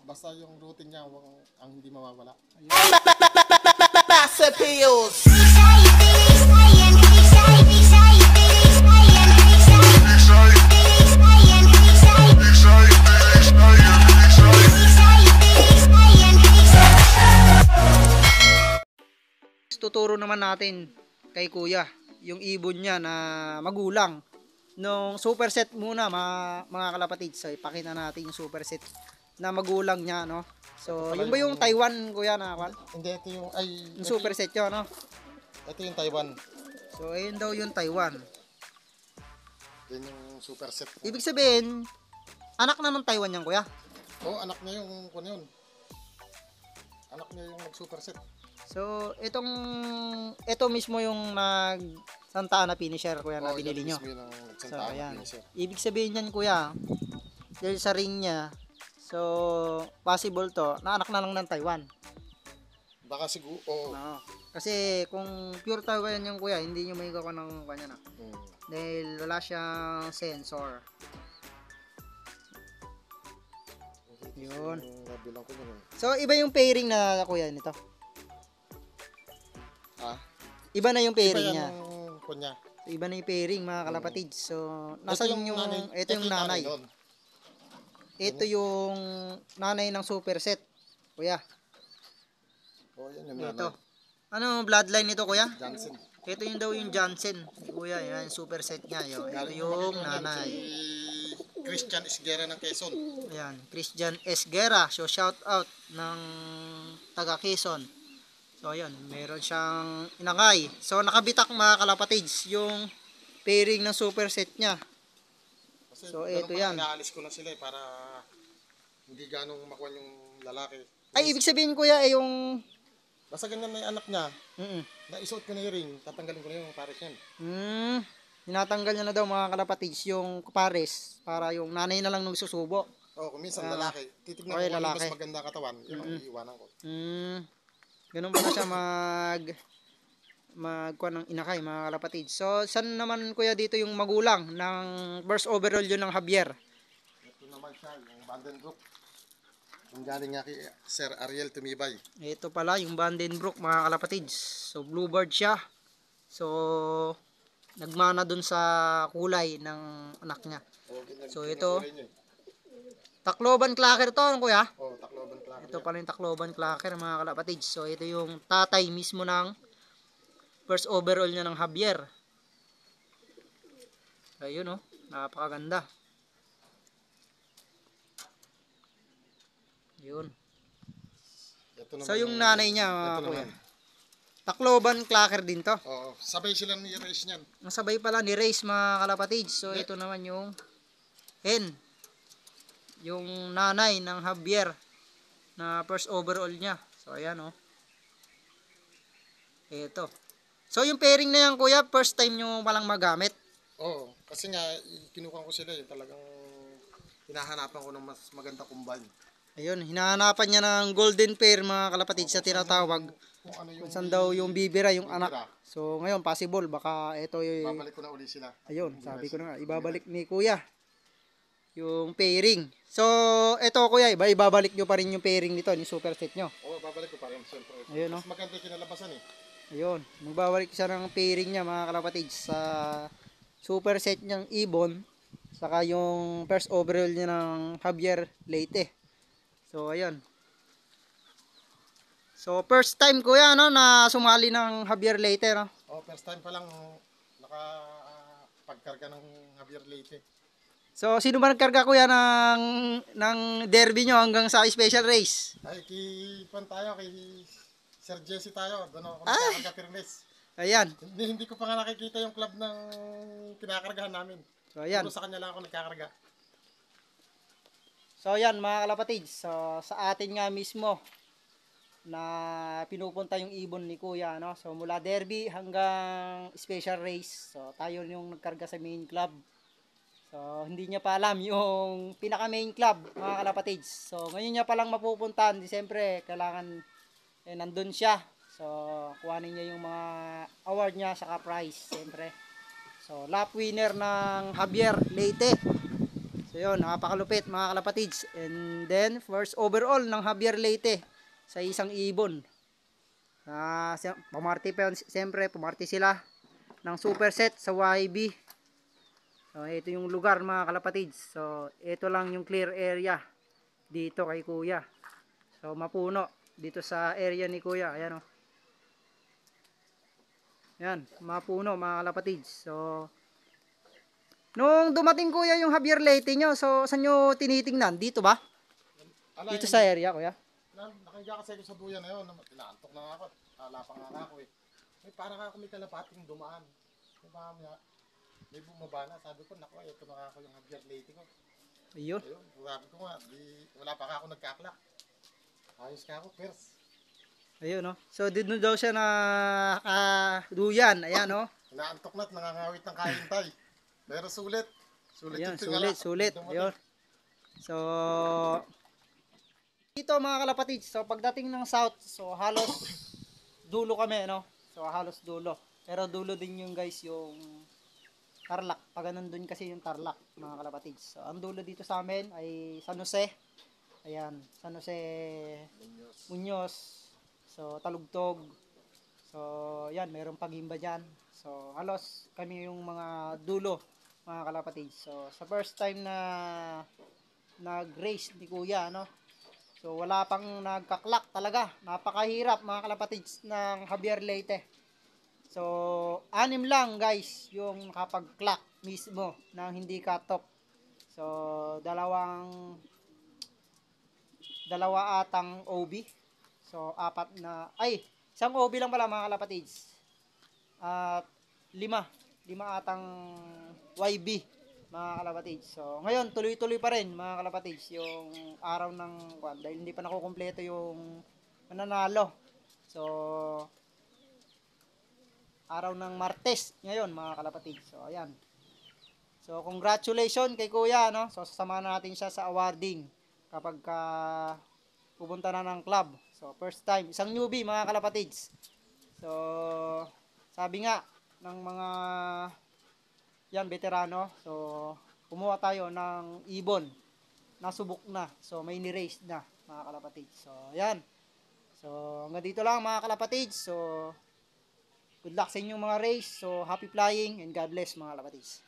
basta yung routine niya ang hindi mawawala. Pills. Tuturo naman natin kay kuya yung ibon niya na magulang nung superset muna mga kalapatid. So ipakita natin yung superset na magulang niya, no? So yung ba yung Taiwan kuya na kwan? Hindi, ito yung Yung superset yun, no? ito yung Taiwan. So ayun daw yung Taiwan. Yan yung superset. Ibig sabihin anak na ng Taiwan yan kuya? Oh, anak niya yung kuno yun. Anak niya yung nag-superset. So ito mismo yung Santa Ana finisher kuya na binili nyo. So ayan. Ibig sabihin yan kuya, dahil sa ring niya, so possible to na anak na lang ng Taiwan. Baka siguro, oo. Oo. Kasi kung pure Taiwan yung kuya, hindi nyo magagawa ng kanya na. Dahil wala siyang sensor. Yun. So iba yung pairing na kuya nito. Iba na yung pairing niya. So, iba na yung pairing mga kalapatid. So nasa yung ito yung nanay. Ito yung nanay ng superset kuya. Oh, yan yung ito. Ano bloodline nito kuya? Johnson. Ito yung daw yung Johnson. Kuya, yan yung superset niya. Ito yung nanay. Christian Esguera ng Quezon. Ayan, Christian Esguera. So shout out ng taga Quezon. So ayun, meron siyang inangay. So nakabitak mga kalapatids yung pairing ng superset niya. Kasi so ito yan. Inaalis ko na sila para hindi ganong makuha yung lalaki. Ay, ibig sabihin kuya ay yung basta ganyan na yung anak niya. Naisuot ko na yung ring, tatanggalin ko na yung pares yan. Tinatanggal niya na daw mga kalapatids yung pares para yung nanay na lang nung susubo. Oo, kung minsan lalaki. Titignan ko kung mas maganda katawan, yun ang iiwanan ko. Ganun pala siya magkuha ng inakay mga kalapatid. So saan naman kuya dito yung magulang ng first overall yun ng Javier? Ito naman siya, yung Vandenbroek. Yung galing nga kay Sir Ariel Tumibay. Ito pala yung Vandenbroek mga kalapatids. So bluebird siya. So nagmana dun sa kulay ng anak niya. So ito Tacloban Clacker to, ano kuya? Oh, Tacloban Clacker. Ito pala yung Tacloban Clacker mga kalapatids. So ito yung tatay mismo ng first overall niya ng Javier. Ayun, oh, napakaganda. Yun. So yung nanay niya mga kuya. Tacloban Clacker din to. Oo, sabay sila ni Race niyan. Masabay pala ni Race mga kalapatids. So ito naman yung hen. Yung nanay ng Javier na first overall niya. So ayan, oh. Ito. So yung pairing na yan kuya, first time nyo palang magamit? Oo, kasi nga kinukuha ko sila, talagang hinahanapan ko ng mas maganda combine. Ayun, hinahanapan niya ng golden pair mga kalapatid sa tinatawag. Kung saan daw yung bibira, yung anak. So ngayon possible, baka ito yung babalik ko na uli sila. Ayun, sabi ko na nga, ibabalik ni kuya yung pairing. So ito kuya, ibabalik nyo pa rin yung pairing nito, ni superset nyo? Oo, babalik ko pa rin siyempre. Ayun, mas maganda kinalabasan eh. Ayun, magbabalik siya ng pairing niya mga kalapatid sa superset niyang ibon, saka yung first overall niya ng Javier Leyte. So ayun. So first time kuya no na sumali ng Javier Leyte, no? Oh, first time pa lang nakapagkarga ng Javier Leyte. So sino ba nagkarga kuya ng derby nyo hanggang sa special race? Ay, tayo kay Sir Jesse tayo, doon ako nakakarga-pirmes. Ayan. Hindi ko pa nga nakikita yung club ng kinakargahan namin. So ayan. Puro sa kanya lang ako nagkakarga. So ayan mga kalapatids, so, sa atin nga mismo na pinupunta yung ibon ni kuya, no? So mula derby hanggang special race, so tayo yung nagkarga sa main club. So hindi niya pa alam yung pinaka main club mga kalapatids. So ngayon niya pa lang mapupuntahan, di siyempre kailangan nandun siya. So kuhanin niya yung mga award niya saka prize siyempre. So lap winner ng Javier Leyte. So So yun, napakalupit mga kalapatids. And then, first overall ng Javier Leyte sa isang ibon. Pumarty pa yun, siyempre, pumarty sila ng superset sa YB. So, ito yung lugar mga kalapatids. So, ito lang yung clear area dito kay Kuya. So, mapuno dito sa area ni Kuya. Ayan o. Ayan, mapuno mga kalapatids. So, nung dumating Kuya yung Javier Leyte nyo, so, saan nyo tinitingnan? Dito ba? Dito sa area, Kuya? Nakahiga kasi ako sa buyan na yun. Tinaantok na nga ako. Alapang nga ako eh. Parang ako may kalapating dumaan. May bumaba na. Sabi ko, naku, ito na ako yung Javier Leyte ko. Ayun. Ayun, sabi ko nga, wala pa ako nagkaklak. Ayos ka ako, first. Ayun, no? So, dito daw siya na duyan. Ayan, no? Inaantok na't nangangawit ng kahintay. Pero sulit. Sulit Ayan, yung tingala. sulit. Ayun. So, dito mga kalapatids, so pagdating ng south, so halos dulo kami, no? So, halos dulo. Pero dulo din yung guys, yung Tarlac. Pag ganun dun kasi yung Tarlac, mga kalapatids. So, ang dulo dito sa amin ay San Jose. Ayan, San Jose Muñoz. So, Talugtog. So, yan, mayroong Pagimba dyan. So, halos kami yung mga dulo, mga kalapatids. So, sa first time na nag-race ni Kuya, no? So, wala pang nagkaklak talaga. Napakahirap, mga kalapatids, ng Javier Leyte. So, 6 lang, guys, yung nakapag-clock mismo nang hindi cut-off. So, dalawa atang OB. So, isang OB lang pala mga kalapatids. At 5 atang YB mga kalapatids. So, ngayon tuloy-tuloy pa rin mga kalapatids yung araw ng kwan dahil hindi pa nakukumpleto yung mananalo. So, araw ng Martes ngayon mga kalapatids. So, ayan. So, congratulations kay Kuya, no? So, sasamahan natin siya sa awarding kapag pupunta na ng club. So, first time. Isang newbie, mga kalapatids. So, sabi nga ng mga veterano. So, kumuha tayo ng ibon. Nasubok na. So, may ni-race na, mga kalapatids. So, ayan. So, hanggang dito lang, mga kalapatids. So, good luck sa inyong mga race. So, happy flying and God bless, mga kalapatids.